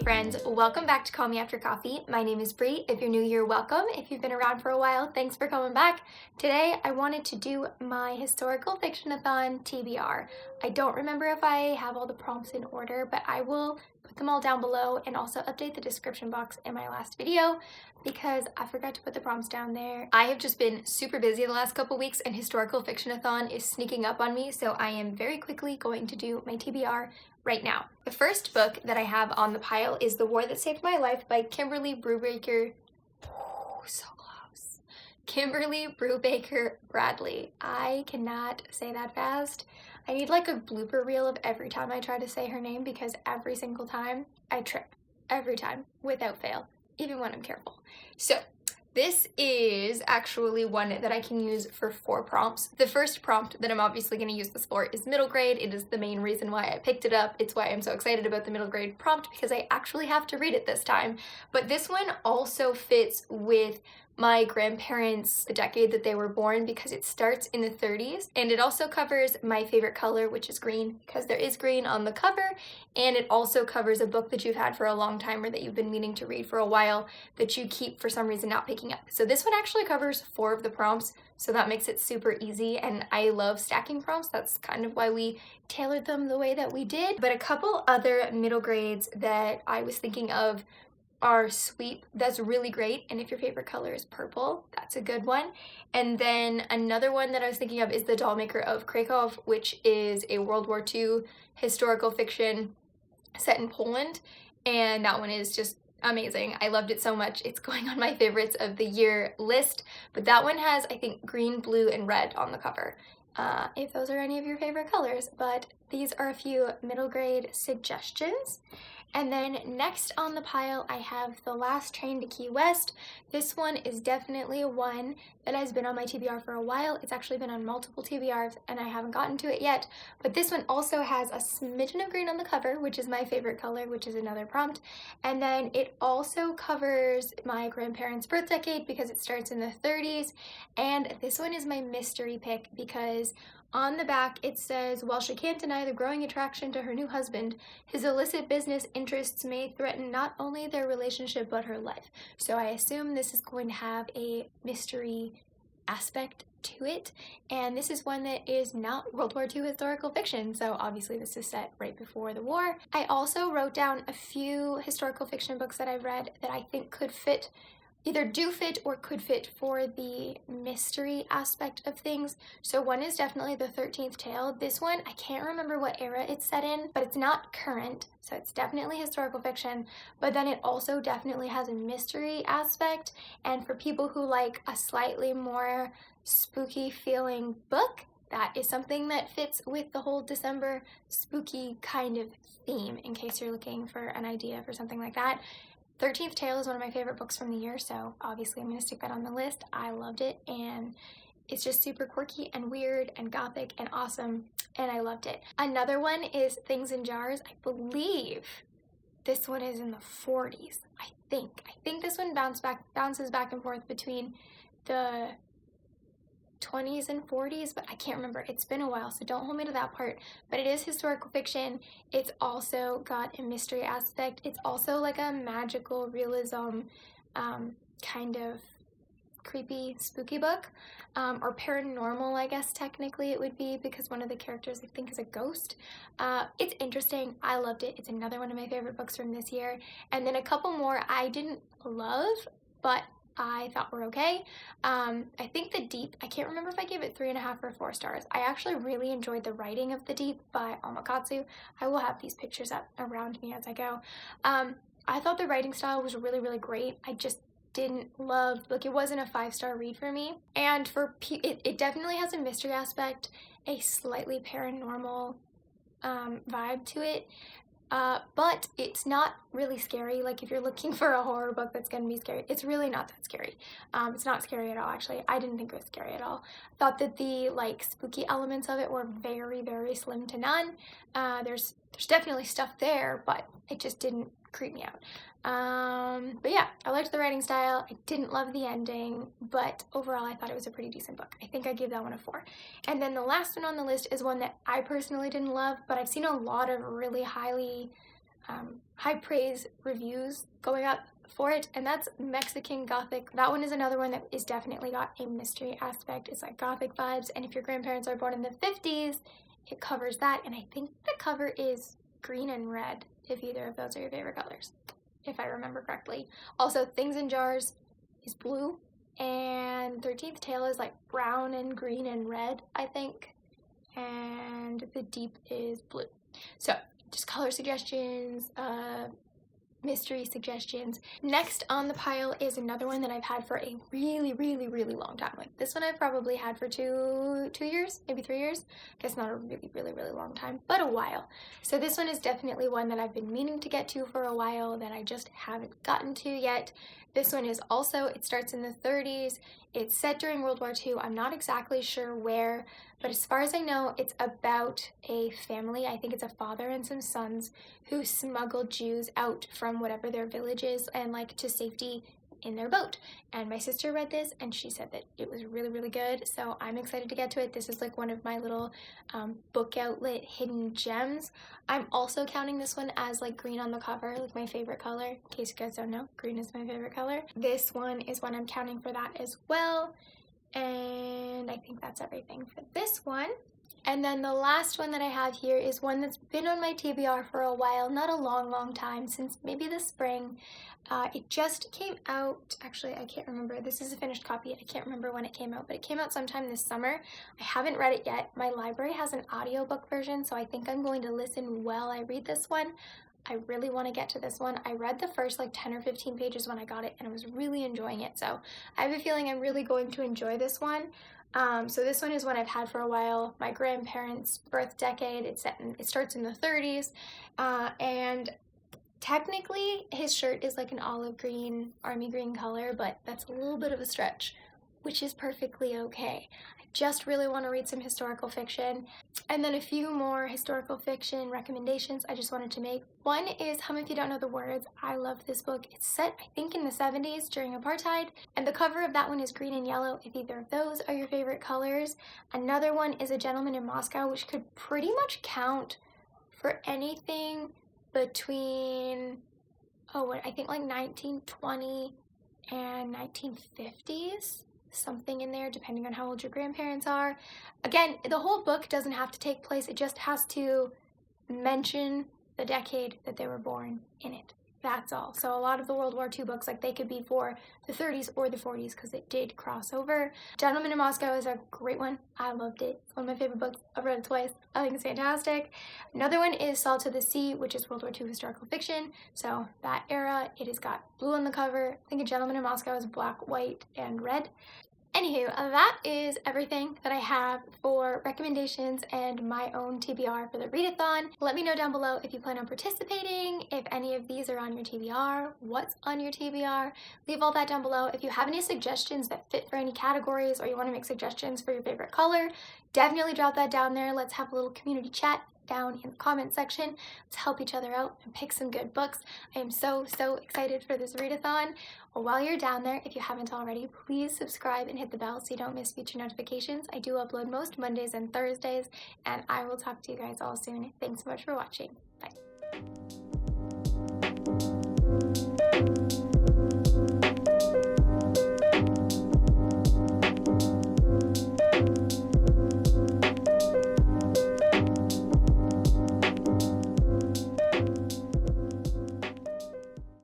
friends, welcome back to Call Me After Coffee. My name is Bree. If you're new, you're welcome. If you've been around for a while, thanks for coming back. Today I wanted to do my historical fictionathon TBR. I don't remember if I have all the prompts in order, but I will put them all down below and also update the description box in my last video because I forgot to put the prompts down there. I have just been super busy the last couple weeks and historical fictionathon is sneaking up on me, so I am very quickly going to do my TBR right now. The first book that I have on the pile is The War That Saved My Life by Kimberly Brubaker. Oh, so close. Kimberly Brubaker Bradley. I cannot say that fast. I need like a blooper reel of every time I try to say her name because every single time I trip. Every time, without fail, even when I'm careful. So, this is actually one that I can use for 4 prompts. The first prompt that I'm obviously going to use this for is middle grade. It is the main reason why I picked it up. It's why I'm so excited about the middle grade prompt because I actually have to read it this time. But this one also fits with my grandparents, the decade that they were born, because it starts in the 30s, and it also covers my favorite color, which is green, because there is green on the cover, and it also covers a book that you've had for a long time or that you've been meaning to read for a while that you keep for some reason not picking up. So this one actually covers 4 of the prompts, so that makes it super easy, and I love stacking prompts. That's kind of why we tailored them the way that we did. But a couple other middle grades that I was thinking of are Sweep, that's really great, and if your favorite color is purple, that's a good one. And then another one that I was thinking of is The Dollmaker of Krakow, which is a World War II historical fiction set in Poland, and that one is just amazing. I loved it so much. It's going on my favorites of the year list, but that one has, I think, green, blue, and red on the cover. If those are any of your favorite colors, but these are a few middle grade suggestions. And then next on the pile, I have The Last Train to Key West. This one is definitely one that has been on my TBR for a while. It's actually been on multiple TBRs and I haven't gotten to it yet. But this one also has a smidgen of green on the cover, which is my favorite color, which is another prompt. And then it also covers my grandparents' birth decade because it starts in the 30s. And this one is my mystery pick because on the back, it says, while she can't deny the growing attraction to her new husband, his illicit business interests may threaten not only their relationship but her life. So I assume this is going to have a mystery aspect to it, and this is one that is not World War II historical fiction, so obviously this is set right before the war. I also wrote down a few historical fiction books that I've read that I think could fit, either do fit or could fit for the mystery aspect of things. So one is definitely The 13th Tale. This one, I can't remember what era it's set in, but it's not current, so it's definitely historical fiction, but then it also definitely has a mystery aspect, and for people who like a slightly more spooky feeling book, that is something that fits with the whole December spooky kind of theme, in case you're looking for an idea for something like that. 13th Tale is one of my favorite books from the year, so obviously I'm going to stick that on the list. I loved it, and it's just super quirky and weird and gothic and awesome, and I loved it. Another one is Things in Jars. I believe this one is in the 40s, I think. I think this one bounces back and forth between the 20s and 40s, but I can't remember. It's been a while, so don't hold me to that part. But it is historical fiction. It's also got a mystery aspect. It's also like a magical realism kind of creepy, spooky book, or paranormal, I guess technically it would be, because one of the characters I think is a ghost. It's interesting. I loved it. It's another one of my favorite books from this year. And then a couple more I didn't love, but I thought were okay. I think The Deep, I can't remember if I gave it 3.5 or 4 stars. I actually really enjoyed the writing of The Deep by Omakatsu. I will have these pictures up around me as I go. I thought the writing style was really, really great. I just didn't love, like, it wasn't a 5-star read for me. And for it definitely has a mystery aspect, a slightly paranormal vibe to it. But it's not really scary. Like, if you're looking for a horror book that's gonna be scary, it's really not that scary. It's not scary at all, actually. I didn't think it was scary at all. Thought that the, like, spooky elements of it were very, very slim to none. There's definitely stuff there, but it just didn't creep me out. But yeah, I liked the writing style. I didn't love the ending, but overall I thought it was a pretty decent book. I think I gave that one a 4. And then the last one on the list is one that I personally didn't love, but I've seen a lot of really highly high praise reviews going up for it, and that's Mexican Gothic. That one is another one that is definitely got a mystery aspect. It's like Gothic vibes, and if your grandparents are born in the 50s, it covers that, and I think the cover is green and red, if either of those are your favorite colors, if I remember correctly. Also, Things in Jars is blue, and 13th Tale is like brown and green and red, I think, and The Deep is blue. So, just color suggestions, mystery suggestions. Next on the pile is another one that I've had for a really long time. Like, this one I've probably had for two years, maybe 3 years. I guess not a really long time, but a while. So this one is definitely one that I've been meaning to get to for a while that I just haven't gotten to yet. This one is also, it starts in the 30s. It's set during World War II. I'm not exactly sure where, but as far as I know, it's about a family. I think it's a father and some sons who smuggled Jews out from whatever their village is and like to safety in their boat. And my sister read this and she said that it was really good, so I'm excited to get to it. This is like one of my little book outlet hidden gems. I'm also counting this one as like green on the cover, like my favorite color. In case you guys don't know, green is my favorite color. This one is one I'm counting for that as well. And I think that's everything for this one. And then the last one that I have here is one that's been on my TBR for a while, not a long time, since maybe the spring. It just came out, actually I can't remember, this is a finished copy, I can't remember when it came out, but it came out sometime this summer. I haven't read it yet. My library has an audiobook version, so I think I'm going to listen while I read this one. I really want to get to this one. I read the first like 10 or 15 pages when I got it, and I was really enjoying it, so I have a feeling I'm really going to enjoy this one. So this one is one I've had for a while. My grandparents' birth decade. It starts in the 30s, and technically his shirt is like an olive green, army green color, but that's a little bit of a stretch, which is perfectly okay. I just really want to read some historical fiction. And then a few more historical fiction recommendations I just wanted to make. One is Hum If You Don't Know the Words. I love this book. It's set, I think, in the 70s during apartheid, and the cover of that one is green and yellow, if either of those are your favorite colors. Another one is A Gentleman in Moscow, which could pretty much count for anything between, I think like 1920 and 1950s. Something in there, depending on how old your grandparents are. Again, the whole book doesn't have to take place, it just has to mention the decade that they were born in it. That's all. So a lot of the World War II books, like, they could be for the 30s or the 40s because it did cross over. Gentleman in Moscow is a great one. I loved it. It's one of my favorite books. I've read it twice. I think it's fantastic. Another one is Salt of the Sea, which is World War II historical fiction. So that era, it has got blue on the cover. I think A Gentleman in Moscow is black, white, and red. Anywho, that is everything that I have for recommendations and my own TBR for the readathon. Let me know down below if you plan on participating, if any of these are on your TBR, what's on your TBR. Leave all that down below. If you have any suggestions that fit for any categories, or you want to make suggestions for your favorite color, definitely drop that down there. Let's have a little community chat down in the comment section. Let's help each other out and pick some good books. I am so excited for this readathon. Well, while you're down there, if you haven't already, please subscribe and hit the bell so you don't miss future notifications. I do upload most Mondays and Thursdays, and I will talk to you guys all soon. Thanks so much for watching. Bye.